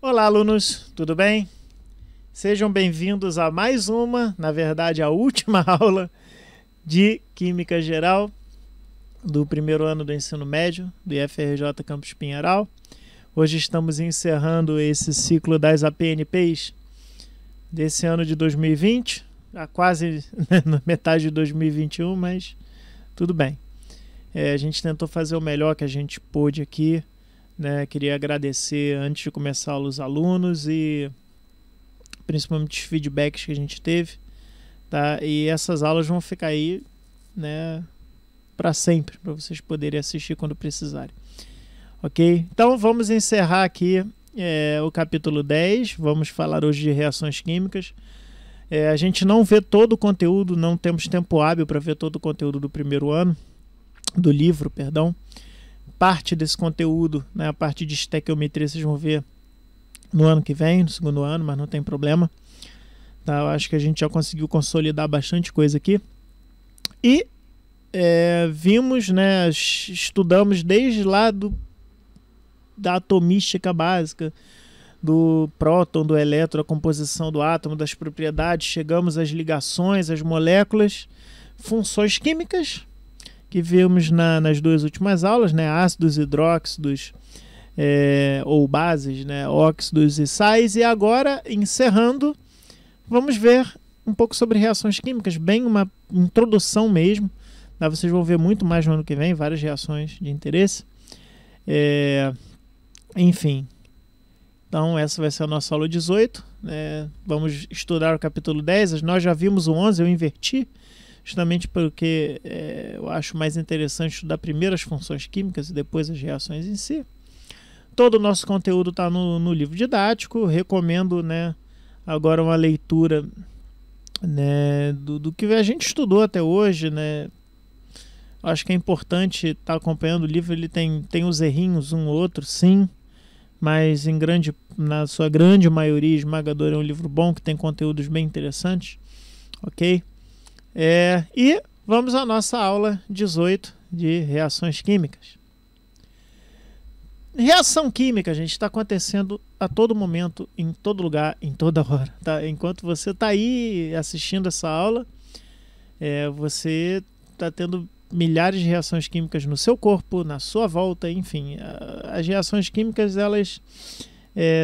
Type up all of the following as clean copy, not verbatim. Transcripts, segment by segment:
Olá, alunos, tudo bem? Sejam bem-vindos a mais uma, na verdade, a última aula de Química Geral do primeiro ano do ensino médio do IFRJ Campus Pinheiral. Hoje estamos encerrando esse ciclo das APNPs desse ano de 2020, quase na metade de 2021, mas tudo bem. A gente tentou fazer o melhor que a gente pôde aqui, né? Queria agradecer antes de começar a aula os alunos e principalmente os feedbacks que a gente teve, tá? E essas aulas vão ficar aí, né, para sempre, para vocês poderem assistir quando precisarem. Ok? Então vamos encerrar aqui o capítulo 10, vamos falar hoje de reações químicas. A gente não vê todo o conteúdo, não temos tempo hábil para ver todo o conteúdo do primeiro ano, do livro, perdão. Parte desse conteúdo, né, a parte de estequiometria, vocês vão ver no ano que vem, no segundo ano, mas não tem problema. Tá? Eu acho que a gente já conseguiu consolidar bastante coisa aqui. E vimos, né, estudamos desde lá da atomística básica, do próton, do elétron, a composição do átomo, das propriedades, chegamos às ligações, às moléculas, funções químicas, que vimos nas duas últimas aulas, né, ácidos, hidróxidos, ou bases, né, óxidos e sais. E agora, encerrando, vamos ver um pouco sobre reações químicas, bem uma introdução mesmo. Tá? Vocês vão ver muito mais no ano que vem, várias reações de interesse. Enfim, então essa vai ser a nossa aula 18. Vamos estudar o capítulo 10, nós já vimos o 11, eu inverti, justamente porque eu acho mais interessante estudar primeiro as funções químicas e depois as reações em si. Todo o nosso conteúdo está no livro didático, recomendo, né, agora uma leitura, né, do que a gente estudou até hoje, né. Acho que é importante estar acompanhando o livro, ele tem os errinhos, um ou outro, sim, mas na sua grande maioria esmagadora é um livro bom, que tem conteúdos bem interessantes, ok? E vamos à nossa aula 18 de reações químicas. Reação química, gente, está acontecendo a todo momento, em todo lugar, em toda hora. Tá? Enquanto você está aí assistindo essa aula, você está tendo milhares de reações químicas no seu corpo, na sua volta, enfim. As reações químicas, elas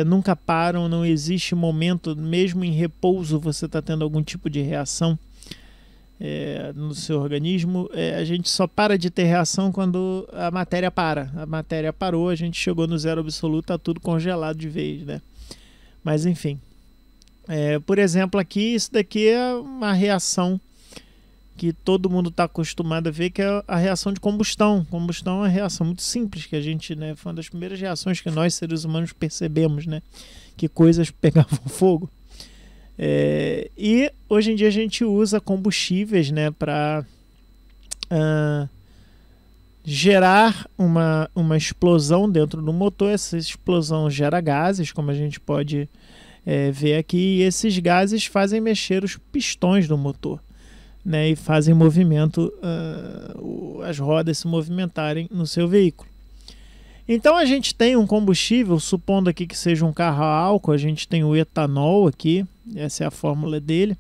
nunca param, não existe momento, mesmo em repouso, você está tendo algum tipo de reação no seu organismo. A gente só para de ter reação quando a matéria para. A matéria parou, a gente chegou no zero absoluto, está tudo congelado de vez, né? Mas enfim. Por exemplo, aqui, isso daqui é uma reação que todo mundo está acostumado a ver, que é a reação de combustão. Combustão é uma reação muito simples, que a gente, né, foi uma das primeiras reações que nós, seres humanos, percebemos, né, que coisas pegavam fogo. E hoje em dia a gente usa combustíveis, né, para gerar uma explosão dentro do motor. Essa explosão gera gases, como a gente pode ver aqui, e esses gases fazem mexer os pistões do motor, né, e fazem movimento, as rodas se movimentarem no seu veículo. Então a gente tem um combustível, supondo aqui que seja um carro a álcool, a gente tem o etanol aqui, essa é a fórmula dele,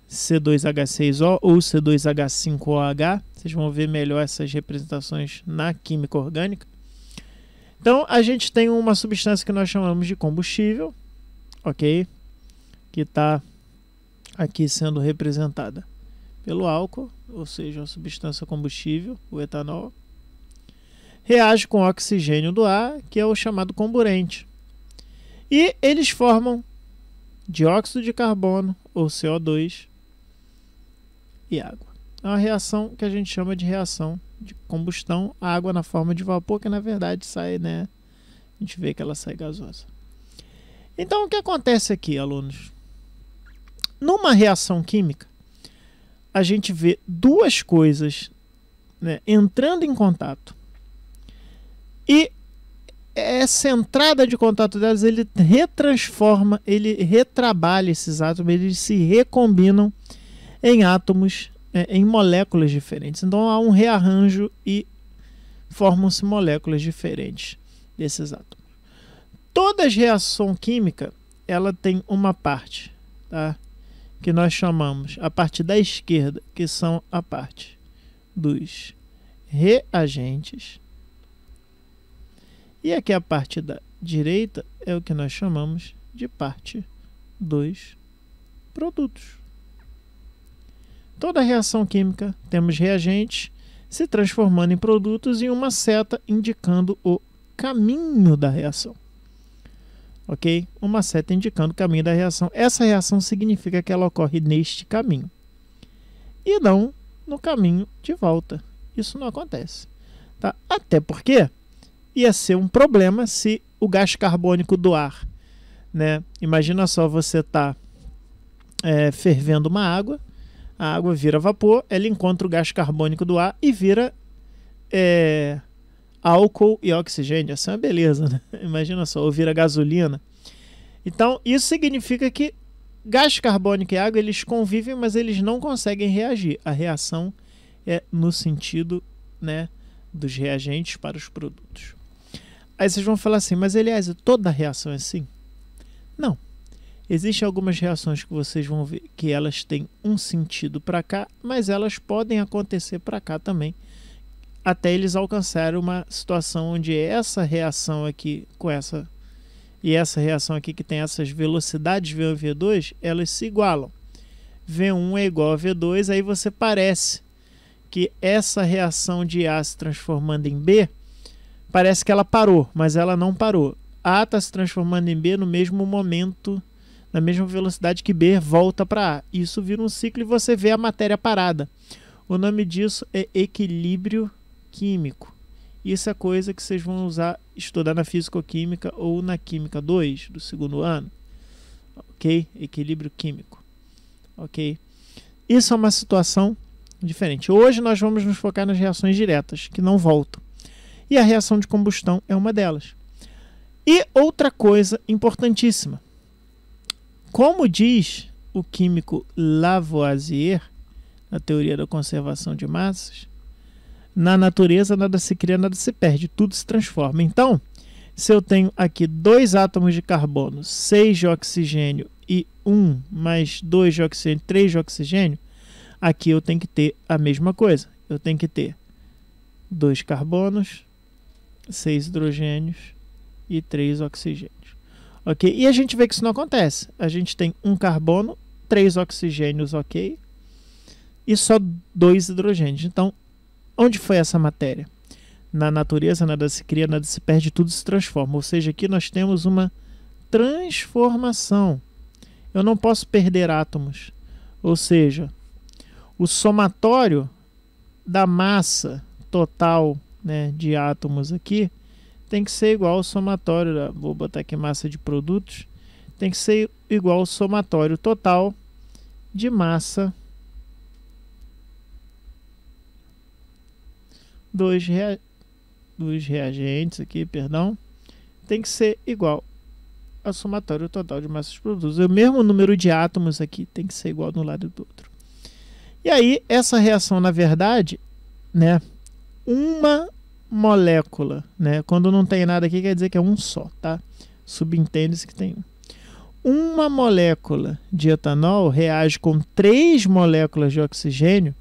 C2H6O ou C2H5OH, vocês vão ver melhor essas representações na química orgânica. Então a gente tem uma substância que nós chamamos de combustível, ok, que está aqui sendo representada pelo álcool, ou seja, a substância combustível, o etanol, reage com o oxigênio do ar, que é o chamado comburente. E eles formam dióxido de carbono, ou CO2, e água. É uma reação que a gente chama de reação de combustão, água na forma de vapor, que na verdade sai, né? A gente vê que ela sai gasosa. Então, o que acontece aqui, alunos? Numa reação química, a gente vê duas coisas, né, entrando em contato. E essa entrada de contato delas, ele retransforma, ele retrabalha esses átomos, eles se recombinam em átomos, em moléculas diferentes. Então há um rearranjo e formam-se moléculas diferentes desses átomos. Toda reação química, ela tem uma parte, tá? Que nós chamamos a parte da esquerda, que são a parte dos reagentes. E aqui a parte da direita é o que nós chamamos de parte dos produtos. Toda reação química, temos reagentes se transformando em produtos e uma seta indicando o caminho da reação. Ok? Uma seta indicando o caminho da reação. Essa reação significa que ela ocorre neste caminho e não no caminho de volta. Isso não acontece. Tá? Até porque ia ser um problema se o gás carbônico do ar, né? Imagina só, você está fervendo uma água, a água vira vapor, ela encontra o gás carbônico do ar e vira álcool e oxigênio. Essa é uma beleza, né? Imagina só, ou vira gasolina. Então, isso significa que gás carbônico e água, eles convivem, mas eles não conseguem reagir. A reação é no sentido, né, dos reagentes para os produtos. Aí vocês vão falar assim, mas Eliezer, toda reação é assim? Não. Existem algumas reações que vocês vão ver que elas têm um sentido para cá, mas elas podem acontecer para cá também, até eles alcançarem uma situação onde essa reação aqui com essa e essa reação aqui que tem essas velocidades V1 e V2, elas se igualam. V1 é igual a V2, aí você parece que essa reação de A se transformando em B, parece que ela parou, mas ela não parou. A está se transformando em B no mesmo momento, na mesma velocidade que B volta para A. Isso vira um ciclo e você vê a matéria parada. O nome disso é equilíbrio químico. Isso é coisa que vocês vão estudar na Físico-Química ou na Química 2 do segundo ano. Ok? Equilíbrio químico. Ok? Isso é uma situação diferente. Hoje nós vamos nos focar nas reações diretas, que não voltam. E a reação de combustão é uma delas. E outra coisa importantíssima. Como diz o químico Lavoisier, na teoria da conservação de massas, na natureza nada se cria, nada se perde, tudo se transforma. Então, se eu tenho aqui 2 átomos de carbono, 6 de oxigênio e 1 mais 2 de oxigênio, 3 de oxigênio, aqui eu tenho que ter a mesma coisa. Eu tenho que ter 2 carbonos, 6 hidrogênios e 3 oxigênios. Ok? E a gente vê que isso não acontece. A gente tem 1 carbono, 3 oxigênios, ok? E só 2 hidrogênios. Então, onde foi essa matéria? Na natureza nada se cria, nada se perde, tudo se transforma. Ou seja, aqui nós temos uma transformação. Eu não posso perder átomos. Ou seja, o somatório da massa total, né, de átomos aqui tem que ser igual ao somatório, vou botar aqui massa de produtos, tem que ser igual ao somatório total de massa dos reagentes aqui, perdão, tem que ser igual ao somatório total de massa dos produtos. O mesmo número de átomos aqui tem que ser igual de um lado e do outro. E aí, essa reação, na verdade, né, uma molécula, né, quando não tem nada aqui, quer dizer que é um só, tá? Subentende-se que tem uma molécula de etanol reage com 3 moléculas de oxigênio,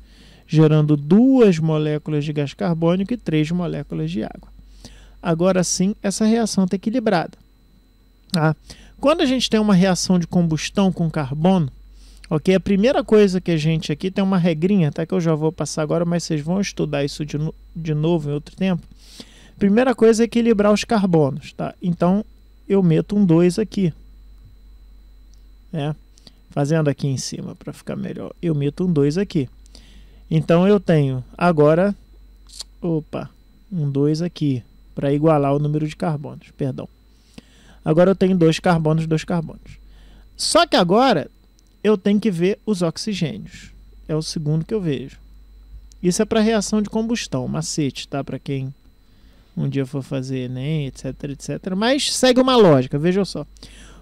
gerando 2 moléculas de gás carbônico e 3 moléculas de água. Agora sim, essa reação está equilibrada. Tá? Quando a gente tem uma reação de combustão com carbono, ok? A primeira coisa que a gente aqui tem uma regrinha, tá? Que eu já vou passar agora, mas vocês vão estudar isso de novo em outro tempo. Primeira coisa é equilibrar os carbonos, tá? Então, eu meto um 2 aqui. Né? Fazendo aqui em cima para ficar melhor. Eu meto um 2 aqui. Então, eu tenho agora, um 2 aqui, para igualar o número de carbonos, perdão. Agora eu tenho 2 carbonos, 2 carbonos. Só que agora eu tenho que ver os oxigênios. É o segundo que eu vejo. Isso é para reação de combustão, macete, tá? Para quem um dia for fazer Enem, etc, etc. Mas segue uma lógica, veja só.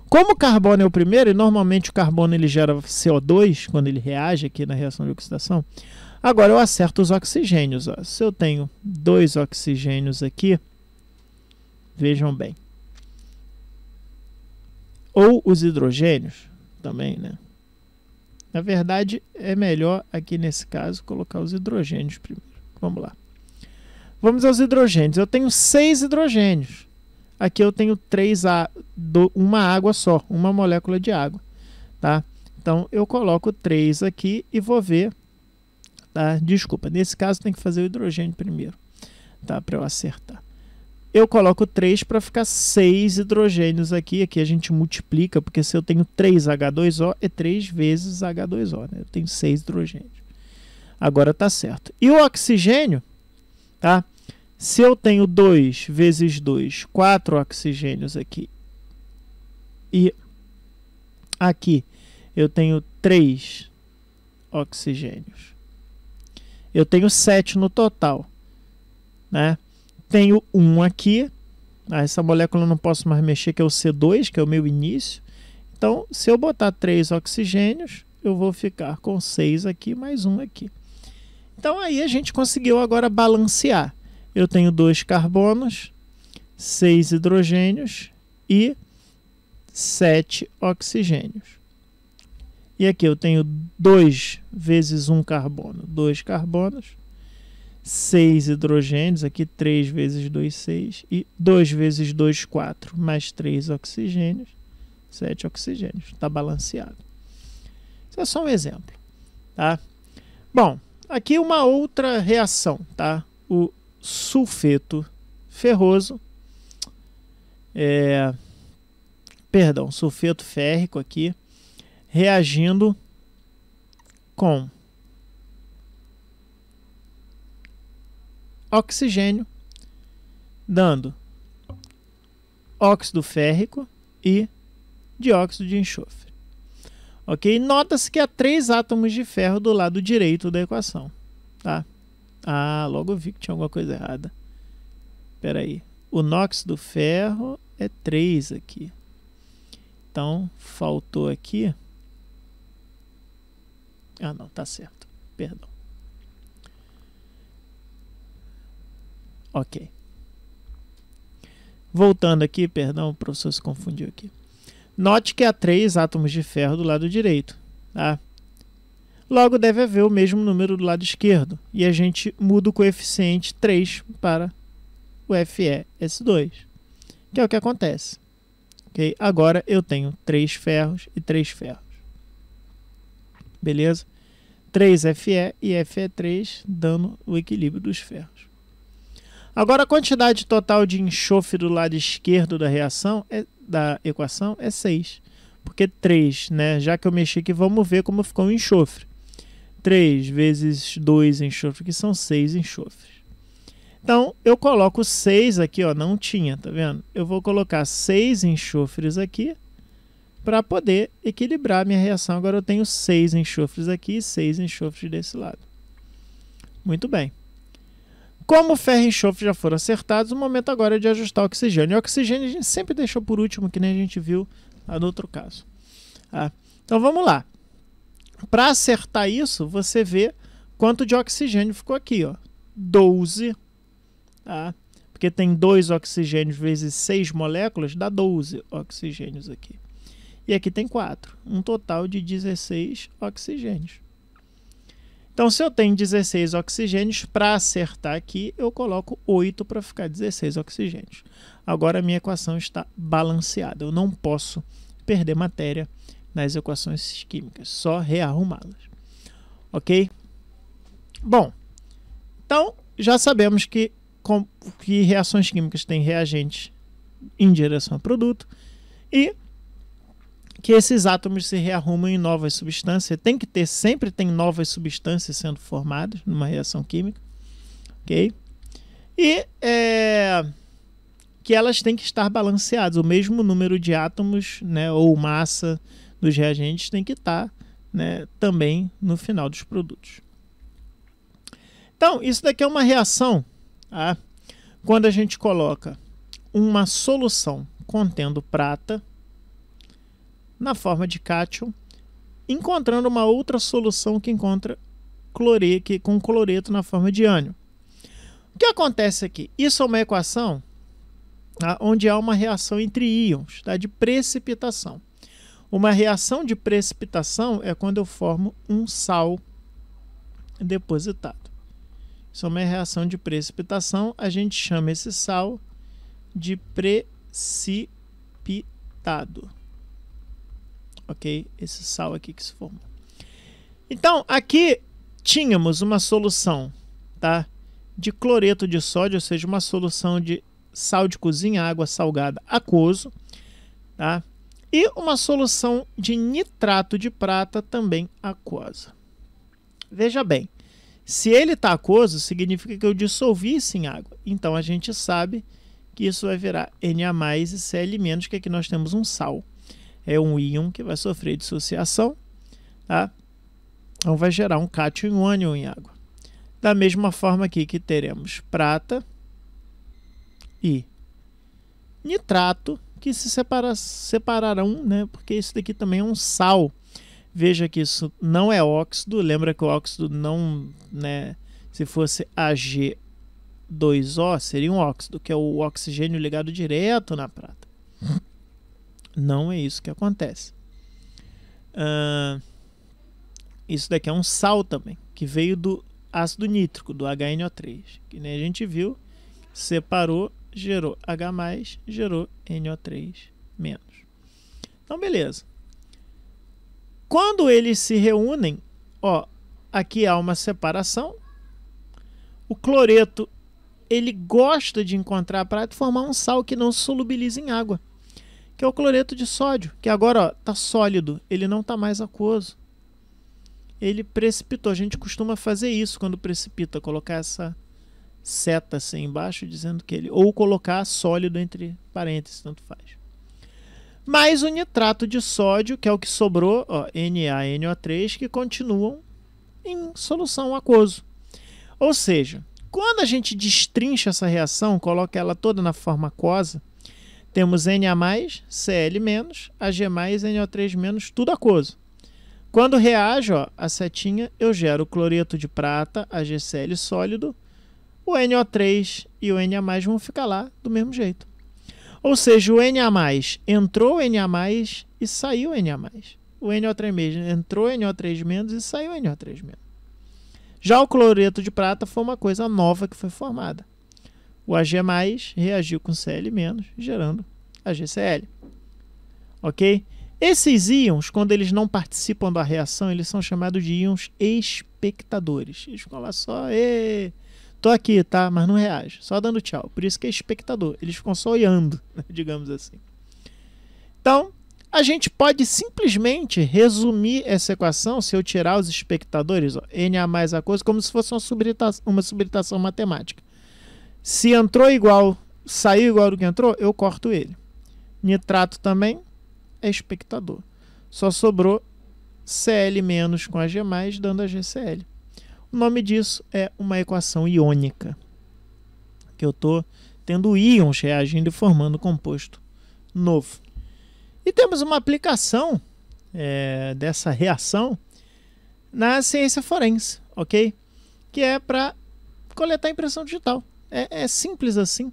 Como o carbono é o primeiro, e normalmente o carbono ele gera CO2, quando ele reage aqui na reação de oxidação, agora eu acerto os oxigênios. Ó. Se eu tenho 2 oxigênios aqui, vejam bem. ou os hidrogênios também, né? Na verdade, é melhor aqui nesse caso colocar os hidrogênios primeiro. Vamos lá. Vamos aos hidrogênios. Eu tenho 6 hidrogênios. Aqui eu tenho uma água só, uma molécula de água, tá? Então eu coloco 3 aqui e vou ver, tá? Desculpa, nesse caso tem que fazer o hidrogênio primeiro, tá? Para eu acertar. Eu coloco 3 para ficar 6 hidrogênios aqui. Aqui a gente multiplica, porque se eu tenho 3 H2O, é 3 vezes H2O, né? Eu tenho 6 hidrogênios. Agora tá certo. E o oxigênio, tá? Se eu tenho 2 vezes 2, 4 oxigênios aqui. E aqui eu tenho 3 oxigênios. Eu tenho 7 no total, né? Tenho 1 aqui. Essa molécula eu não posso mais mexer, que é o C2, que é o meu início. Então, se eu botar 3 oxigênios, eu vou ficar com 6 aqui, mais 1 aqui. Então, aí a gente conseguiu agora balancear. Eu tenho 2 carbonos, 6 hidrogênios e 7 oxigênios. E aqui eu tenho 2 vezes 1 carbono, 2 carbonos. 6 hidrogênios, aqui 3 vezes 2, 6, e 2 vezes 2, 4, mais 3 oxigênios, 7 oxigênios, está balanceado. Isso é só um exemplo, tá? Bom, aqui uma outra reação, tá? O sulfeto ferroso, sulfeto férrico aqui, reagindo com oxigênio, dando óxido férrico e dióxido de enxofre. Ok? Nota-se que há 3 átomos de ferro do lado direito da equação. Tá? Ah, logo eu vi que tinha alguma coisa errada. Espera aí. O NOx do ferro é 3 aqui. Então, faltou aqui. Ah, não, tá certo. Perdão. Ok. Voltando aqui, perdão, o professor se confundiu aqui. Note que há 3 átomos de ferro do lado direito, tá? Logo deve haver o mesmo número do lado esquerdo. E a gente muda o coeficiente 3 para o FeS2, que é o que acontece. Okay? Agora eu tenho 3 ferros e 3 ferros. Beleza? 3 Fe e Fe3 dando o equilíbrio dos ferros. Agora a quantidade total de enxofre do lado esquerdo da reação da equação é 6. Porque 3, né? Já que eu mexi aqui, vamos ver como ficou o enxofre. 3 vezes 2 enxofre, que são 6 enxofres. Então, eu coloco 6 aqui, ó, não tinha, tá vendo? Eu vou colocar 6 enxofres aqui para poder equilibrar a minha reação. Agora eu tenho 6 enxofres aqui e 6 enxofres desse lado. Muito bem. Como ferro e enxofre já foram acertados, o momento agora é de ajustar o oxigênio. E o oxigênio a gente sempre deixou por último, que nem a gente viu lá no outro caso. Tá? Então vamos lá. Para acertar isso, você vê quanto de oxigênio ficou aqui, ó. 12, tá? Porque tem 2 oxigênios vezes 6 moléculas, dá 12 oxigênios aqui. E aqui tem 4, um total de 16 oxigênios. Então, se eu tenho 16 oxigênios, para acertar aqui, eu coloco 8 para ficar 16 oxigênios. Agora a minha equação está balanceada. Eu não posso perder matéria nas equações químicas, só rearrumá-las. Ok? Bom, então já sabemos que reações químicas têm reagentes em direção ao produto e que esses átomos se rearrumam em novas substâncias. Sempre tem novas substâncias sendo formadas numa reação química. Ok? E que elas têm que estar balanceadas. O mesmo número de átomos, né, ou massa dos reagentes tem que estar, né, também no final dos produtos. Então, isso daqui é uma reação, tá? Quando a gente coloca uma solução contendo prata na forma de cátion, encontrando uma outra solução que encontra com cloreto na forma de ânion. O que acontece aqui? Isso é uma equação tá? Onde há uma reação entre íons, tá? De precipitação. Uma reação de precipitação é quando eu formo um sal depositado. Isso é uma reação de precipitação, a gente chama esse sal de precipitado. Ok? Esse sal aqui que se formou. Então, aqui tínhamos uma solução, tá? De cloreto de sódio, ou seja, uma solução de sal de cozinha, água salgada aquoso, tá? E uma solução de nitrato de prata também aquosa. Veja bem, se ele está aquoso, significa que eu dissolvi isso em água. Então a gente sabe que isso vai virar Na+ e Cl-, que aqui nós temos um sal. É um íon que vai sofrer dissociação, tá? Então vai gerar um cátion e um ânion em água. Da mesma forma aqui que teremos prata e nitrato, que se separarão, né? Porque isso daqui também é um sal. Veja que isso não é óxido. Lembra que o óxido não, né? Se fosse Ag2O, seria um óxido, que é o oxigênio ligado direto na prata. Não é isso que acontece. Isso daqui é um sal também, que veio do ácido nítrico, do HNO3. Que nem a gente viu, separou, gerou H+, gerou NO3-. Então, beleza. Quando eles se reúnem, ó, aqui há uma separação. O cloreto, ele gosta de encontrar a prata e formar um sal que não se solubiliza em água, que é o cloreto de sódio, que agora está sólido, ele não está mais aquoso. Ele precipitou. A gente costuma fazer isso quando precipita, colocar essa seta assim embaixo, dizendo que ele... Ou colocar sólido entre parênteses, tanto faz. Mais o nitrato de sódio, que é o que sobrou, ó, NaNO3, que continuam em solução aquoso. Ou seja, quando a gente destrincha essa reação, coloca ela toda na forma aquosa, temos Na+, Cl-, Ag+, NO3-, tudo aquoso. Quando reage, ó, a setinha, eu gero o cloreto de prata, AgCl sólido, o NO3 e o Na+ vão ficar lá do mesmo jeito. Ou seja, o Na+, entrou o Na+, e saiu o Na+. O NO3- entrou o NO3- e saiu o NO3-. Já o cloreto de prata foi uma coisa nova que foi formada. O Ag+ reagiu com Cl-, gerando AgCl. Ok? Esses íons, quando eles não participam da reação, eles são chamados de íons espectadores. Eles ficam lá só, tô aqui, tá? Mas não reage, só dando tchau. Por isso que é espectador. Eles ficam só olhando, digamos assim. Então, a gente pode simplesmente resumir essa equação, se eu tirar os espectadores, ó, Na+ aquoso, como se fosse uma subtratação matemática. Se entrou igual, saiu igual do que entrou, eu corto ele. Nitrato também é espectador. Só sobrou Cl- com Ag+, dando AgCl. O nome disso é uma equação iônica, que eu estou tendo íons reagindo e formando composto novo. E temos uma aplicação dessa reação na ciência forense, ok? Que é para coletar impressão digital. É simples assim.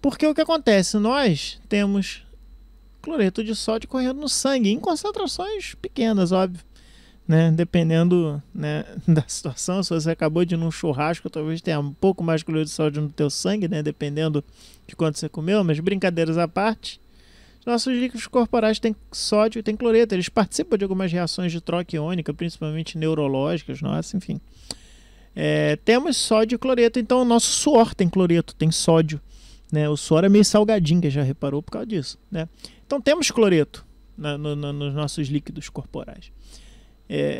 Porque o que acontece? Nós temos cloreto de sódio correndo no sangue, em concentrações pequenas, óbvio, né? Dependendo, né, da situação. Se você acabou de ir num churrasco, talvez tenha um pouco mais de cloreto de sódio no teu sangue, né? Dependendo de quanto você comeu, mas brincadeiras à parte, nossos líquidos corporais têm sódio e têm cloreto. Eles participam de algumas reações de troca iônica, principalmente neurológicas, nossa, enfim. Temos sódio e cloreto, então o nosso suor tem cloreto, tem sódio, né? O suor é meio salgadinho, que já reparou por causa disso, né? Então temos cloreto nos nossos líquidos corporais.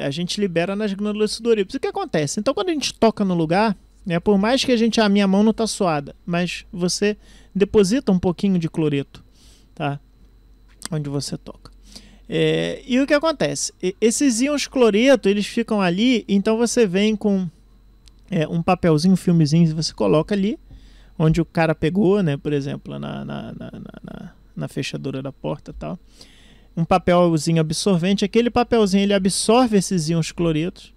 A gente libera nas glândulas sudoríparas. O que acontece? Então quando a gente toca no lugar, né, por mais que a minha mão não está suada, mas você deposita um pouquinho de cloreto, tá? Onde você toca. E o que acontece? Esses íons cloreto, eles ficam ali, então você vem com um papelzinho, um filmezinho, você coloca ali, onde o cara pegou, né, por exemplo, na fechadura da porta e tal. Um papelzinho absorvente. Aquele papelzinho, ele absorve esses íons cloretos.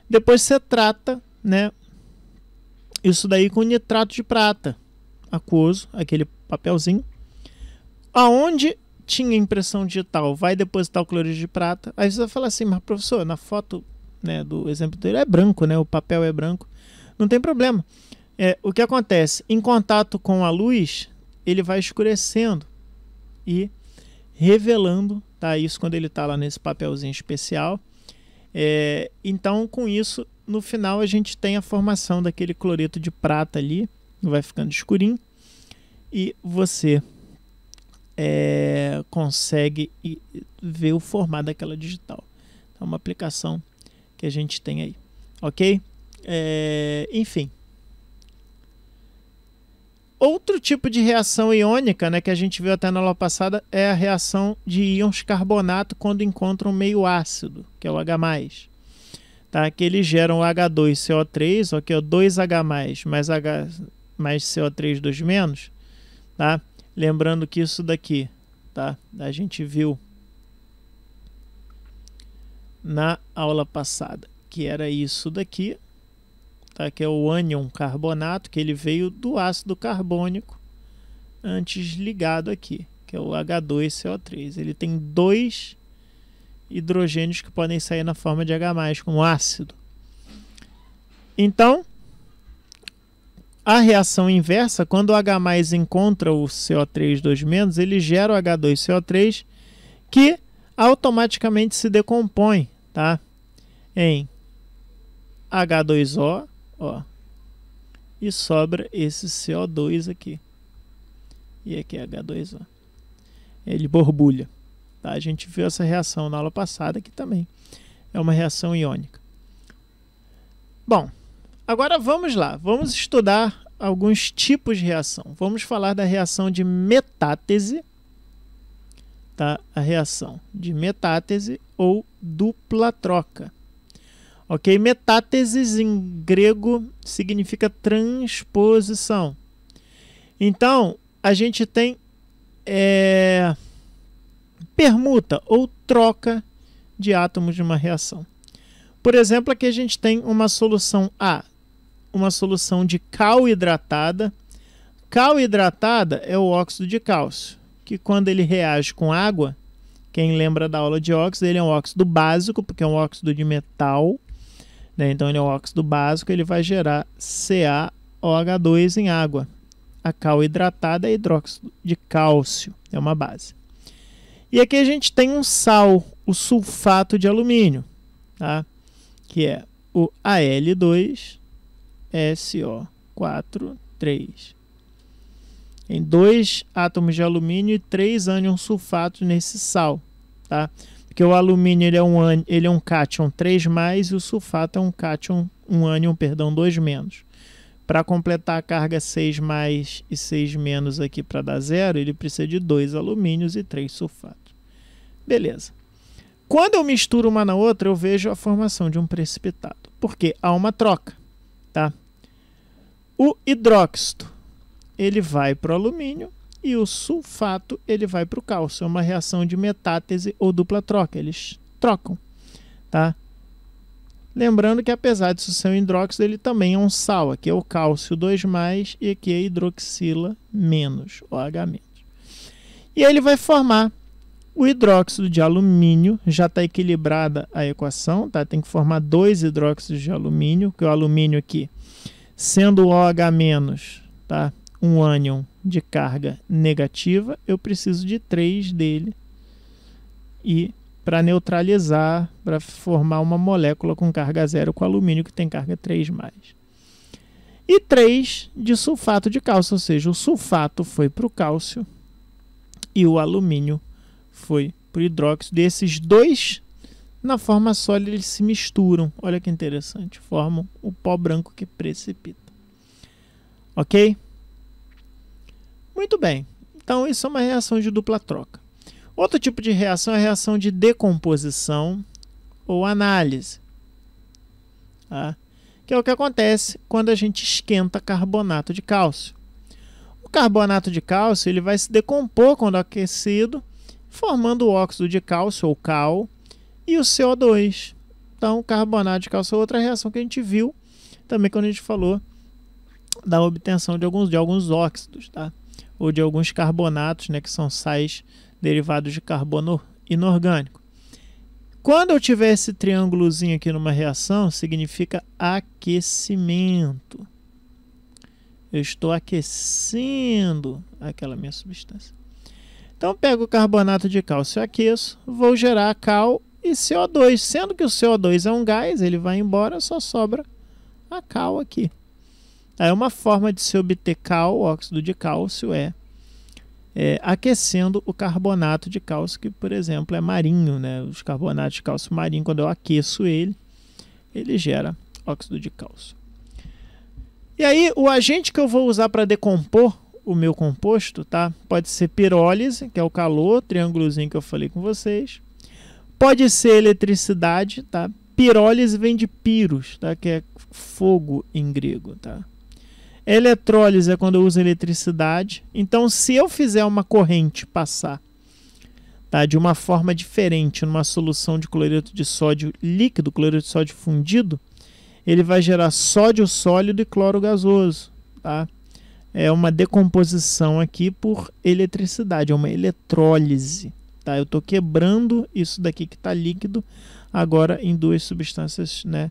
Depois você trata, né, isso daí com nitrato de prata. aquoso, aquele papelzinho. Aonde tinha impressão digital, vai depositar o cloreto de prata. Aí você vai falar assim, mas professor, na foto, né, do exemplo dele é branco, né, o papel é branco. Não tem problema. O que acontece? Em contato com a luz, ele vai escurecendo e revelando, tá? Isso quando ele está lá nesse papelzinho especial. Então, com isso, no final a gente tem a formação daquele cloreto de prata ali, vai ficando escurinho, e você consegue ver o formato daquela digital. É uma aplicação que a gente tem aí, ok? Enfim. Outro tipo de reação iônica, né, que a gente viu até na aula passada, é a reação de íons carbonato quando encontram meio ácido, que é o H+. Tá? Que eles geram o H2CO3, ok? O 2H+, mais H mais CO3 2-, tá? Lembrando que isso daqui, tá? A gente viu na aula passada, que era isso daqui, tá? Que é o ânion carbonato, que ele veio do ácido carbônico antes ligado aqui, que é o H2CO3. Ele tem 2 hidrogênios que podem sair na forma de H+, como ácido. Então, a reação inversa, quando o H+ encontra o CO3 2-, ele gera o H2CO3, que automaticamente se decompõe, tá? Em H2O, ó, e sobra esse CO2 aqui. E aqui é H2O. Ele borbulha. Tá? A gente viu essa reação na aula passada, que também é uma reação iônica. Bom, agora vamos lá. Vamos estudar alguns tipos de reação. Vamos falar da reação de metátese, tá? A reação de metátese ou dupla troca. Ok? Metáteses em grego significa transposição. Então, a gente tem permuta ou troca de átomos de uma reação. Por exemplo, aqui a gente tem uma solução A, uma solução de cal hidratada. Cal hidratada é o óxido de cálcio, que quando ele reage com água, quem lembra da aula de óxido, ele é um óxido básico, porque é um óxido de metal, né? Então ele é um óxido básico, ele vai gerar CaOH2 em água. A cal hidratada é hidróxido de cálcio, é uma base. E aqui a gente tem um sal, o sulfato de alumínio, tá? Que é o Al2SO4 3. Tem 2 átomos de alumínio e 3 ânion sulfatos nesse sal, tá? Porque o alumínio ele é um cátion 3+, e o sulfato é um cátion, um ânion, perdão, 2-. Para completar a carga 6+ e 6- aqui para dar 0, ele precisa de 2 alumínios e 3 sulfatos. Beleza. Quando eu misturo uma na outra, eu vejo a formação de um precipitado. Porque há uma troca, tá? O hidróxido, ele vai para o alumínio e o sulfato, ele vai para o cálcio. É uma reação de metátese ou dupla troca. Eles trocam, tá? Lembrando que apesar de ser um hidróxido, ele também é um sal. Aqui é o cálcio 2+, e aqui é hidroxila menos, OH-. E aí ele vai formar o hidróxido de alumínio. Já está equilibrada a equação, tá? Tem que formar 2 hidróxidos de alumínio, que o alumínio aqui, sendo o OH-, tá? Um ânion de carga negativa, eu preciso de 3 dele, e para neutralizar, para formar uma molécula com carga 0 com alumínio que tem carga 3+. E 3 de sulfato de cálcio, ou seja, o sulfato foi para o cálcio e o alumínio foi para o hidróxido. E esses dois, na forma sólida, eles se misturam. Olha que interessante, formam o pó branco que precipita. Ok? Muito bem. Então, isso é uma reação de dupla troca. Outro tipo de reação é a reação de decomposição ou análise, tá? Que é o que acontece quando a gente esquenta carbonato de cálcio. O carbonato de cálcio ele vai se decompor quando aquecido, formando o óxido de cálcio, ou cal, e o CO2. Então, o carbonato de cálcio é outra reação que a gente viu também quando a gente falou da obtenção de alguns óxidos, tá? Ou de alguns carbonatos, né, que são sais derivados de carbono inorgânico. Quando eu tiver esse triângulozinho aqui numa reação, significa aquecimento. Eu estou aquecendo aquela minha substância. Então, eu pego o carbonato de cálcio e aqueço, vou gerar cal e CO2. Sendo que o CO2 é um gás, ele vai embora, só sobra a cal aqui. Aí uma forma de se obter cal, óxido de cálcio, é aquecendo o carbonato de cálcio, que, por exemplo, é marinho, né? Os carbonatos de cálcio marinho, quando eu aqueço ele gera óxido de cálcio. E aí, o agente que eu vou usar para decompor o meu composto, tá? Pode ser pirólise, que é o calor, triângulozinho que eu falei com vocês. Pode ser eletricidade, tá? Pirólise vem de piros, tá? Que é fogo em grego, tá? Eletrólise é quando eu uso eletricidade. Então, se eu fizer uma corrente passar, tá, de uma forma diferente numa solução de cloreto de sódio líquido, cloreto de sódio fundido, ele vai gerar sódio sólido e cloro gasoso, tá? É uma decomposição aqui por eletricidade, é uma eletrólise, tá? Eu estou quebrando isso daqui que está líquido agora em duas substâncias, né?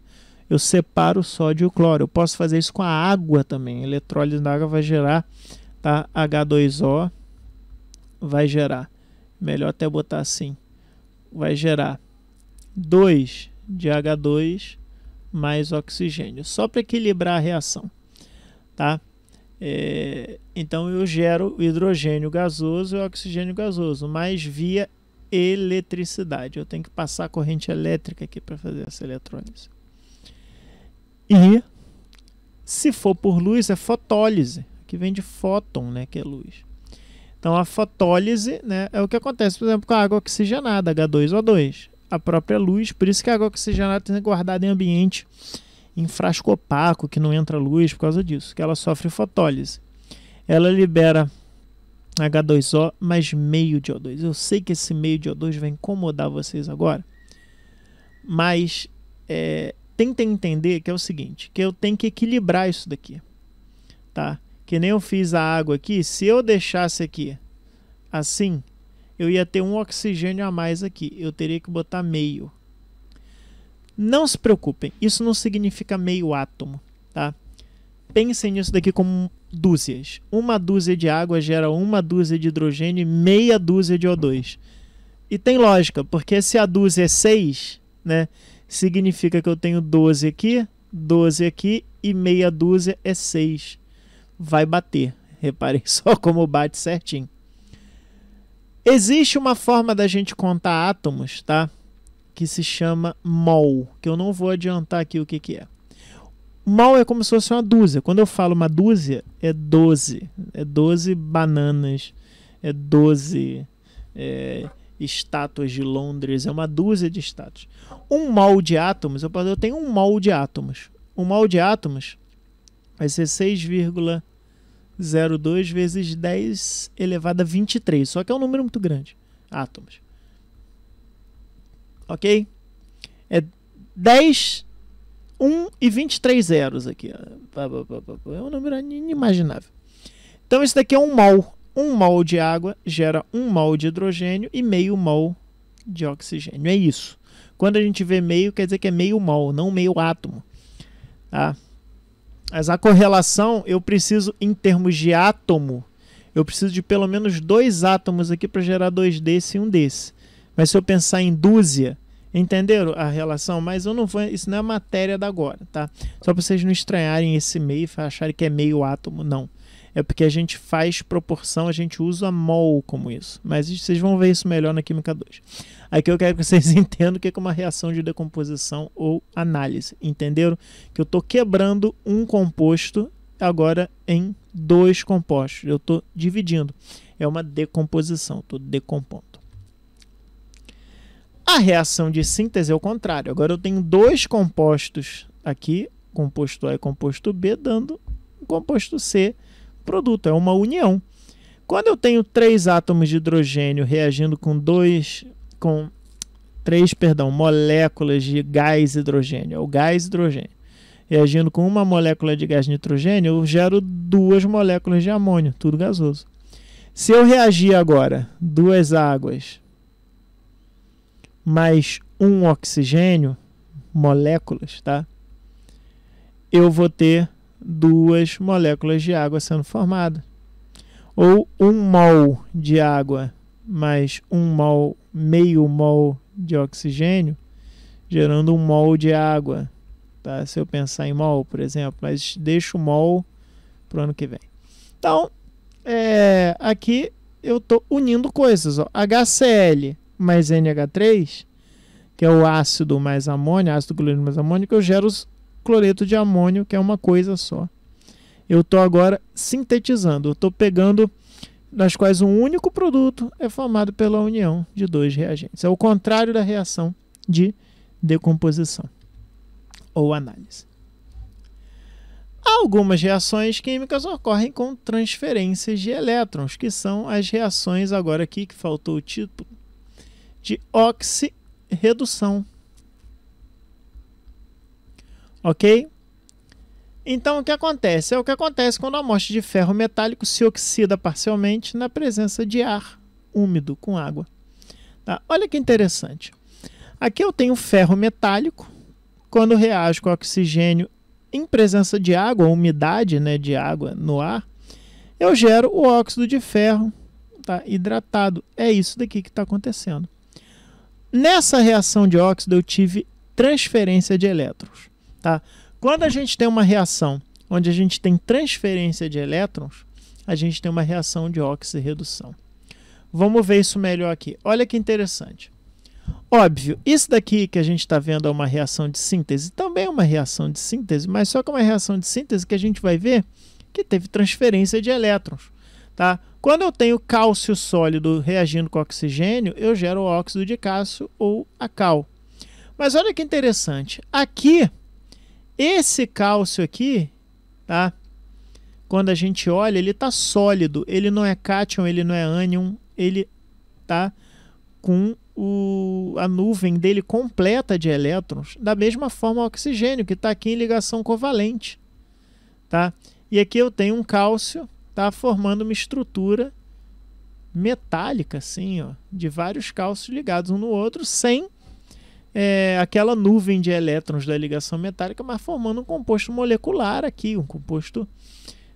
Eu separo o sódio e o cloro. Eu posso fazer isso com a água também. A eletrólise da água vai gerar, tá? H2O vai gerar, melhor até botar assim, vai gerar 2 de H2 mais oxigênio, só para equilibrar a reação, tá? Então eu gero o hidrogênio gasoso e o oxigênio gasoso, mas via eletricidade. Eu tenho que passar a corrente elétrica aqui para fazer essa eletrólise. E se for por luz, é fotólise, que vem de fóton, né, que é luz. Então a fotólise, né, é o que acontece, por exemplo, com a água oxigenada, H2O2. A própria luz, por isso que a água oxigenada tem que ser guardada em ambiente em frasco opaco, que não entra luz por causa disso, que ela sofre fotólise. Ela libera H2O mais meio de O2. Eu sei que esse meio de O2 vai incomodar vocês agora, mas tentem entender que é o seguinte, que eu tenho que equilibrar isso daqui, tá? Que nem eu fiz a água aqui, se eu deixasse aqui assim, eu ia ter um oxigênio a mais aqui, eu teria que botar meio. Não se preocupem, isso não significa meio átomo, tá? Pensem nisso daqui como dúzias. Uma dúzia de água gera uma dúzia de hidrogênio e meia dúzia de O2. E tem lógica, porque se a dúzia é 6, né, significa que eu tenho 12 aqui e meia dúzia é 6. Vai bater. Reparem só como bate certinho. Existe uma forma da gente contar átomos, tá? Que se chama mol, que eu não vou adiantar aqui o que é. Mol é como se fosse uma dúzia. Quando eu falo uma dúzia, é 12. É 12 bananas, é 12 estátuas de Londres, é uma dúzia de estátuas. Um mol de átomos, eu tenho um mol de átomos. Um mol de átomos vai ser 6,02 vezes 10 elevado a 23. Só que é um número muito grande. Átomos. Ok? É 10, 1 e 23 zeros aqui. É um número inimaginável. Então, isso daqui é um mol. Um mol de água gera 1 mol de hidrogênio e meio mol de oxigênio. É isso. Quando a gente vê meio, quer dizer que é meio mol, não meio átomo. Tá? Mas a correlação, eu preciso, em termos de átomo, eu preciso de pelo menos 2 átomos aqui para gerar 2 desse e 1 desse. Mas se eu pensar em dúzia, entenderam a relação? Mas eu não vou, isso não é a matéria da agora, tá? Só para vocês não estranharem esse meio e acharem que é meio átomo, não. É porque a gente faz proporção, a gente usa mol como isso. Mas vocês vão ver isso melhor na Química 2. Aqui eu quero que vocês entendam o que é uma reação de decomposição ou análise. Entenderam? Que eu estou quebrando um composto agora em 2 compostos. Eu estou dividindo. É uma decomposição, estou decompondo. A reação de síntese é o contrário. Agora eu tenho 2 compostos aqui, composto A e composto B, dando um composto C, produto. É uma união. Quando eu tenho 3 átomos de hidrogênio reagindo com 3 moléculas de gás hidrogênio, é o gás hidrogênio, reagindo com uma molécula de gás nitrogênio, eu gero 2 moléculas de amônio, tudo gasoso. Se eu reagir agora 2 águas mais 1 oxigênio, moléculas, tá? Eu vou ter 2 moléculas de água sendo formadas. Ou 1 mol de água mais 1 mol, meio mol de oxigênio, gerando 1 mol de água. Tá? Se eu pensar em mol, por exemplo, mas deixo o mol para o ano que vem. Então, aqui eu estou unindo coisas. Ó. HCl mais NH3, que é o ácido mais amônio, ácido clorídrico mais amônio, que eu gero os cloreto de amônio, que é uma coisa só. Eu estou agora sintetizando, eu estou pegando, das quais um único produto é formado pela união de 2 reagentes. É o contrário da reação de decomposição ou análise. Algumas reações químicas ocorrem com transferências de elétrons, que são as reações, agora aqui que faltou o título, de oxirredução. Ok? Então, o que acontece? É o que acontece quando a amostra de ferro metálico se oxida parcialmente na presença de ar úmido com água. Tá? Olha que interessante. Aqui eu tenho ferro metálico. Quando reage com oxigênio em presença de água, umidade, né, de água no ar, eu gero o óxido de ferro, tá, hidratado. É isso daqui que está acontecendo. Nessa reação de óxido eu tive transferência de elétrons. Tá? Quando a gente tem uma reação onde a gente tem transferência de elétrons, a gente tem uma reação de oxirredução. Vamos ver isso melhor aqui. Olha que interessante. Óbvio, isso daqui que a gente está vendo é uma reação de síntese, também é uma reação de síntese, mas só que é uma reação de síntese que a gente vai ver que teve transferência de elétrons. Tá? Quando eu tenho cálcio sólido reagindo com oxigênio, eu gero o óxido de cálcio ou a cal. Mas olha que interessante, aqui, esse cálcio aqui, tá? Quando a gente olha, ele está sólido, ele não é cátion, ele não é ânion, ele está com a nuvem dele completa de elétrons, da mesma forma o oxigênio, que está aqui em ligação covalente. Tá? E aqui eu tenho um cálcio, tá, formando uma estrutura metálica, assim, ó, de vários cálcios ligados um no outro, sem aquela nuvem de elétrons da ligação metálica, mas formando um composto molecular aqui, um composto,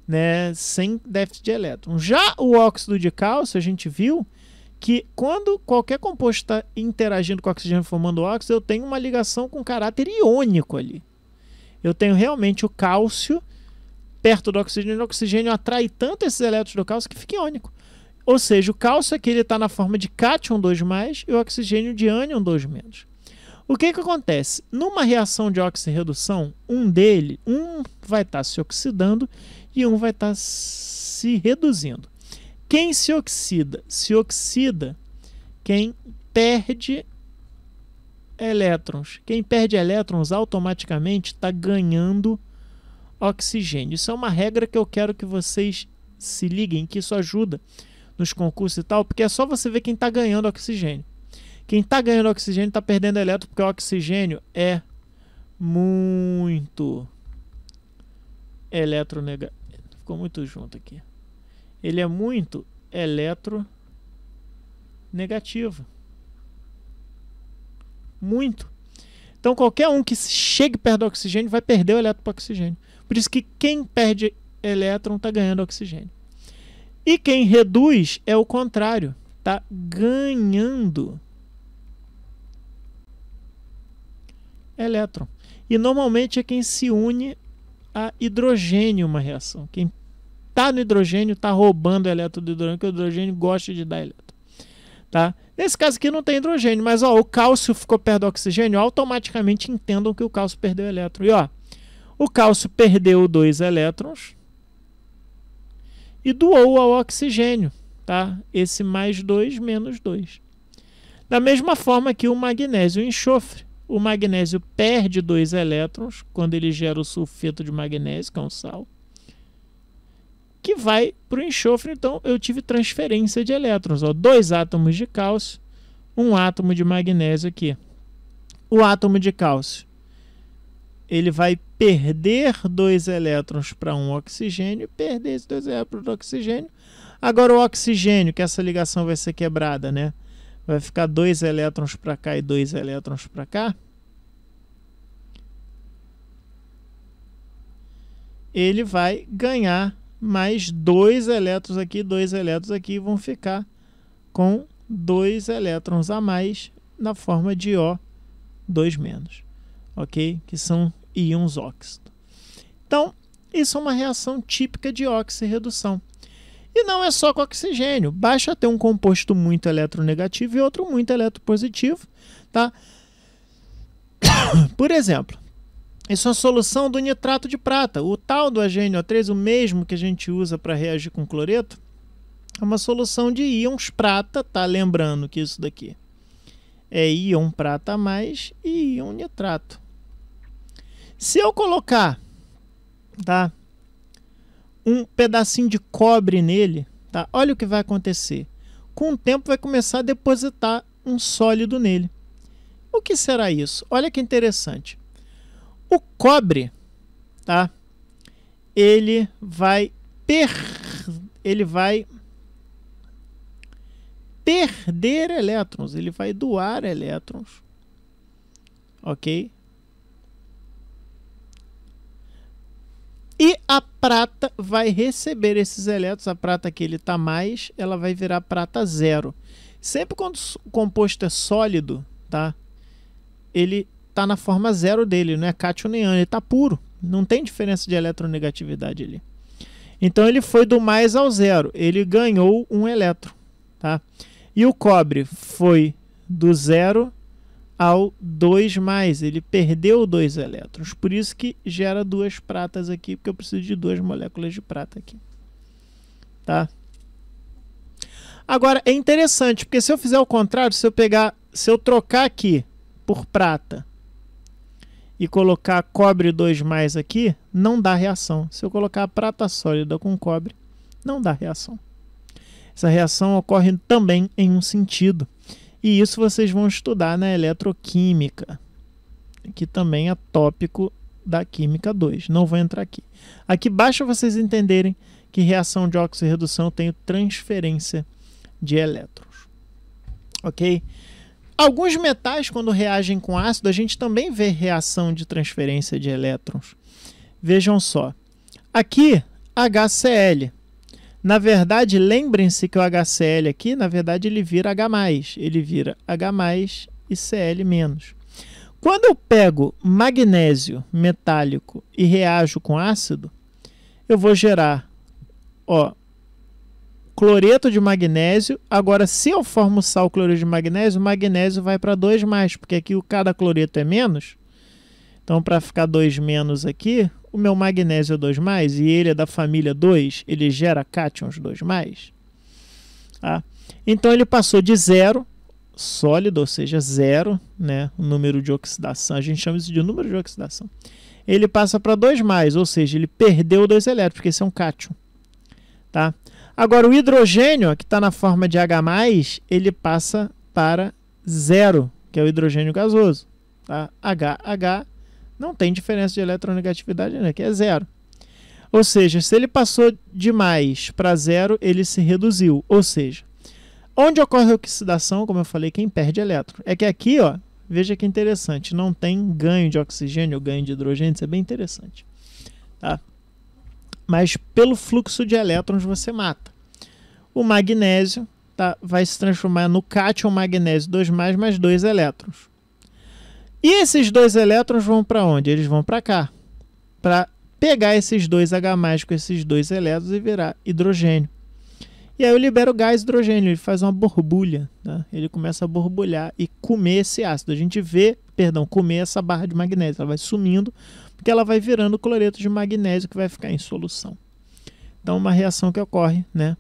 né, sem déficit de elétrons. Já o óxido de cálcio, a gente viu que quando qualquer composto está interagindo com o oxigênio formando óxido, eu tenho uma ligação com caráter iônico ali. Eu tenho realmente o cálcio perto do oxigênio, e o oxigênio atrai tanto esses elétrons do cálcio que fica iônico. Ou seja, o cálcio aqui está na forma de cátion 2+, e o oxigênio de ânion 2-. O que acontece? Numa reação de oxirredução, um vai estar se oxidando e um vai estar se reduzindo. Quem se oxida? Se oxida quem perde elétrons. Quem perde elétrons automaticamente está ganhando oxigênio. Isso é uma regra que eu quero que vocês se liguem, que isso ajuda nos concursos e tal, porque é só você ver quem está ganhando oxigênio. Quem está ganhando oxigênio está perdendo elétron, porque o oxigênio é muito eletronegativo. Ficou muito junto aqui. Ele é muito eletronegativo. Muito. Então, qualquer um que chegue perto do oxigênio vai perder o elétron para o oxigênio. Por isso que quem perde elétron está ganhando oxigênio. E quem reduz é o contrário. Está ganhando elétron. E normalmente é quem se une a hidrogênio uma reação. Quem está no hidrogênio está roubando elétron do hidrogênio, porque o hidrogênio gosta de dar elétron. Tá? Nesse caso aqui não tem hidrogênio, mas ó, o cálcio ficou perto do oxigênio, automaticamente entendam que o cálcio perdeu elétron. E ó, o cálcio perdeu 2 elétrons e doou ao oxigênio. Tá? Esse mais 2 menos 2. Da mesma forma que o magnésio e o enxofre. O magnésio perde 2 elétrons quando ele gera o sulfeto de magnésio, que é um sal, que vai para o enxofre. Então eu tive transferência de elétrons. 2 átomos de cálcio, 1 átomo de magnésio aqui. O átomo de cálcio ele vai perder 2 elétrons para um oxigênio, perder esses 2 elétrons para o oxigênio. Agora o oxigênio, que essa ligação vai ser quebrada, né? Vai ficar 2 elétrons para cá e 2 elétrons para cá. Ele vai ganhar mais 2 elétrons aqui, 2 elétrons aqui, e vão ficar com 2 elétrons a mais na forma de O2-, ok? Que são íons óxido. Então, isso é uma reação típica de oxirredução. E não é só com oxigênio, basta ter um composto muito eletronegativo e outro muito eletropositivo, tá? Por exemplo, isso é uma solução do nitrato de prata. O tal do HNO3, o mesmo que a gente usa para reagir com cloreto, é uma solução de íons prata, tá? Lembrando que isso daqui é íon prata a mais e íon nitrato. Se eu colocar, tá, um pedacinho de cobre nele, tá? Olha o que vai acontecer. Com o tempo vai começar a depositar um sólido nele. O que será isso? Olha que interessante. O cobre, tá? Ele vai perder elétrons, ele vai doar elétrons, ok? E a prata vai receber esses elétrons, a prata que ele está mais, ela vai virar prata zero. Sempre quando o composto é sólido, tá? Ele está na forma zero dele, não é cátion nem ânion, ele está puro, não tem diferença de eletronegatividade ali. Então ele foi do mais ao zero, ele ganhou um elétron, tá? E o cobre foi do 0 ao 2+, ele perdeu 2 elétrons. Por isso que gera 2 pratas aqui, porque eu preciso de 2 moléculas de prata aqui. Tá? Agora, é interessante, porque se eu fizer o contrário, se eu trocar aqui por prata e colocar cobre 2+ aqui, não dá reação. Se eu colocar a prata sólida com cobre, não dá reação. Essa reação ocorre também em um sentido. E isso vocês vão estudar na eletroquímica, que também é tópico da Química 2. Não vou entrar aqui. Aqui basta vocês entenderem que reação de oxirredução tem transferência de elétrons. Ok? Alguns metais, quando reagem com ácido, a gente também vê reação de transferência de elétrons. Vejam só. Aqui, HCl. Na verdade, lembrem-se que o HCl aqui, na verdade, ele vira H+. Ele vira H+ e Cl-. Quando eu pego magnésio metálico e reajo com ácido, eu vou gerar, ó, cloreto de magnésio. Agora, se eu formo sal cloreto de magnésio, o magnésio vai para 2+, porque aqui cada cloreto é menos. Então, para ficar 2- aqui, o meu magnésio é 2+, e ele é da família 2, ele gera cátions 2+. Tá? Então, ele passou de 0, sólido, ou seja, 0, né? O número de oxidação, a gente chama isso de número de oxidação. Ele passa para 2+, ou seja, ele perdeu 2 elétrons, porque esse é um cátion. Tá? Agora, o hidrogênio, que está na forma de H+, ele passa para 0, que é o hidrogênio gasoso. Tá? HH não tem diferença de eletronegatividade, né? Que é 0. Ou seja, se ele passou de mais para 0, ele se reduziu. Ou seja, onde ocorre a oxidação, como eu falei, quem perde elétron. É que aqui, ó, veja que interessante, não tem ganho de oxigênio ou ganho de hidrogênio, isso é bem interessante. Tá? Mas pelo fluxo de elétrons você mata. O magnésio, tá, vai se transformar no cátion magnésio 2+, mais 2 elétrons. E esses 2 elétrons vão para onde? Eles vão para cá. Para pegar esses 2 H+ com esses 2 elétrons e virar hidrogênio. E aí eu libero o gás hidrogênio, ele faz uma borbulha. Tá? Ele começa a borbulhar e comer esse ácido. A gente vê, comer essa barra de magnésio. Ela vai sumindo, porque ela vai virando cloreto de magnésio que vai ficar em solução. Então, uma reação que ocorre, né,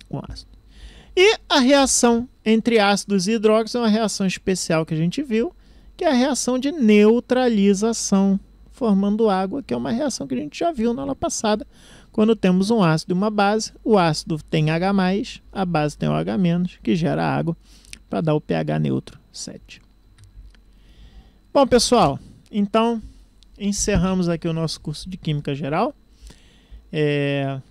com ácido. E a reação entre ácidos e hidróxidos é uma reação especial que a gente viu, que é a reação de neutralização, formando água, que é uma reação que a gente já viu na aula passada, quando temos um ácido e uma base. O ácido tem H+, a base tem OH-, que gera água, para dar o pH neutro 7. Bom, pessoal, então encerramos aqui o nosso curso de Química Geral.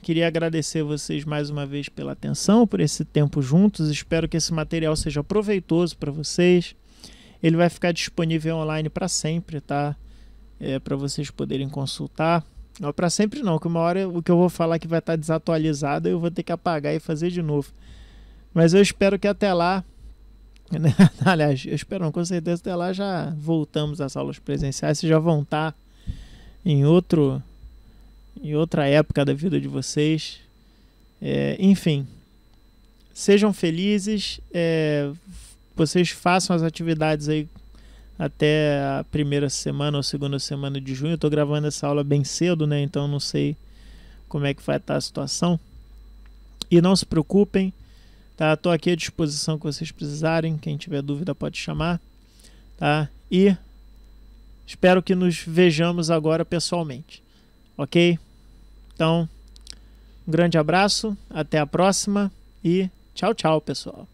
Queria agradecer vocês mais uma vez pela atenção, por esse tempo juntos. Espero que esse material seja proveitoso para vocês. Ele vai ficar disponível online para sempre, tá? Para vocês poderem consultar. Não, para sempre não, que uma hora o que eu vou falar que vai estar desatualizado eu vou ter que apagar e fazer de novo. Mas eu espero que até lá, né? Aliás, eu espero não, com certeza até lá já voltamos às aulas presenciais, vocês já vão estar em outra época da vida de vocês. Enfim, sejam felizes, vocês façam as atividades aí até a primeira semana ou segunda semana de junho. Eu estou gravando essa aula bem cedo, né? Então não sei como é que vai estar a situação. E não se preocupem, tá? Estou aqui à disposição que vocês precisarem. Quem tiver dúvida pode chamar, tá? E espero que nos vejamos agora pessoalmente, ok? Então, um grande abraço, até a próxima e tchau, tchau, pessoal.